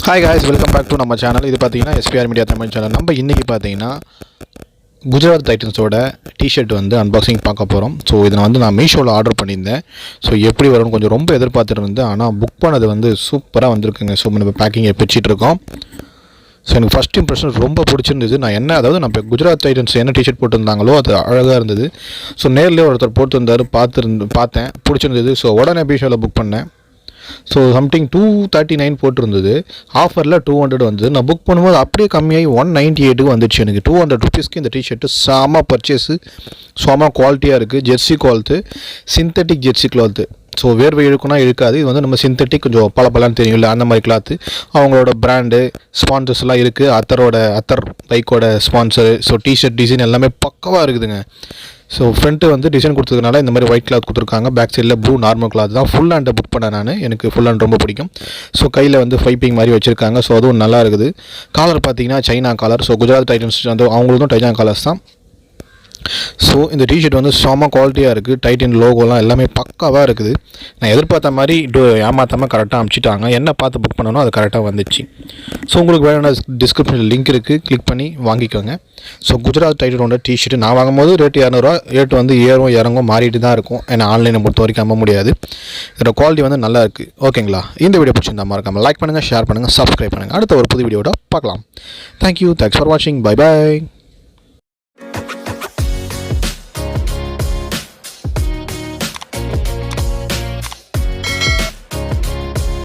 Hi guys, welcome back to நம்ம channel. இது பார்த்தீங்கன்னா SPR மீடியா தமிழ் சேனல். நம்ம இன்றைக்கி பார்த்தீங்கன்னா குஜராத் டைட்டன்ஸோட டிஷர்ட் வந்து அன்பாக்சிங் பார்க்க போகிறோம். ஸோ இதை நான் மீஷோவில் ஆர்டர் பண்ணியிருந்தேன். ஸோ எப்படி வரும்னு கொஞ்சம் ரொம்ப எதிர்பார்த்துருந்தேன். ஆனால் புக் பண்ணது வந்து சூப்பராக வந்திருக்குங்க. ஸோ நம்ம பேக்கிங்கை பிரிச்சிட்ருக்கோம். ஸோ எனக்கு ஃபஸ்ட் இம்ப்ரெஷன் ரொம்ப பிடிச்சிருந்தது. அதாவது நம்ம குஜராத் டைட்டன்ஸ் என்ன டிஷர்ட் போட்டிருந்தாங்களோ அது அழகாக இருந்தது. ஸோ நேரில் ஒருத்தர் போட்டிருந்தார், பார்த்தேன், பிடிச்சிருந்தது. ஸோ உடனே மீஷோவில் புக் பண்ணேன். ஸோ சம்திங் 239 போட்டிருந்தது, ஆஃபரில் 200 வந்து நான் புக் பண்ணும்போது அப்படியே கம்மியாகி 198 வந்துடுச்சு. எனக்கு 200 ருபீஸ்க்கு இந்த டிஷர்ட்டு செம பர்ச்சேஸு, செம குவாலிட்டியாக இருக்குது. Jersey cloth, synthetic Jersey cloth. So வேர்வை இழுக்குன்னா இழுக்காது. இது வந்து நம்ம சிந்தட்டிக் கொஞ்சம் பலன்னு தெரியும் இல்லை, அந்த மாதிரி கிளாத்து. அவங்களோட பிராண்டு ஸ்பான்சர்ஸ்லாம் இருக்குது. அத்தர் பைக்கோட ஸ்பான்சரு. ஸோ டிஷர்ட் டிசைன் எல்லாமே பக்கவாக இருக்குதுங்க. ஸோ ஃப்ரண்ட்டு வந்து டிசைன் கொடுத்ததுனால இந்த மாதிரி ஒயிட் கிளாத் கொடுத்துருக்காங்க. பேக் சைடில் ப்ளூ நார்மல் கிளாத் தான். ஃபுல் ஹேண்டை புக் பண்ணேன் நான். எனக்கு ஃபுல் ஹேண்ட் ரொம்ப பிடிக்கும். ஸோ கையில் வந்து பைப்பிங் மாதிரி வச்சுருக்காங்க. ஸோ அதுவும் நல்லா இருக்குது. காலர் பார்த்தீங்கன்னா China collar. So Gujarat Titans வந்து அவங்களுக்கும் சைனா காலர்ஸ் தான். ஸோ இந்த டிஷர்ட் வந்து செம குவாலிட்டியாக இருக்குது. டைட்டன் லோகோலாம் எல்லாமே பக்காவாக இருக்குது. நான் எதிர்பார்த்த மாதிரி ஏமாற்றாமல் கரெக்டாக அனுப்பிச்சிட்டாங்க. என்ன பார்த்து புக் பண்ணணும் அது கரெக்டாக வந்துச்சு. ஸோ உங்களுக்கு வேணும்னா டிஸ்கிரிப்ஷனில் லிங்க் இருக்குது, கிளிக் பண்ணி வாங்கிக்கோங்க. ஸோ குஜராத் டைட்டனோட டிஷர்ட் நான் வாங்கும்போது ரேட் 200 ரேட் வந்து ஏறும் இறங்கும் மாறிட்டு தான் இருக்கும். ஏன்னா ஆன்லைனை பொறுத்த வரைக்கும் நம்ப முடியாது. இதோட குவாலிட்டி வந்து நல்லா இருக்குது. ஓகேங்களா? இந்த வீடியோ பிடிச்சிருந்தா மறக்காமல் லைக் பண்ணுங்கள், ஷேர் பண்ணுங்கள், சப்ஸ்கிரைப் பண்ணுங்கள். அடுத்த ஒரு புது வீடியோட பார்க்கலாம். தேங்க்யூ, தேங்க்ஸ் ஃபார் வாட்சிங். Bye bye.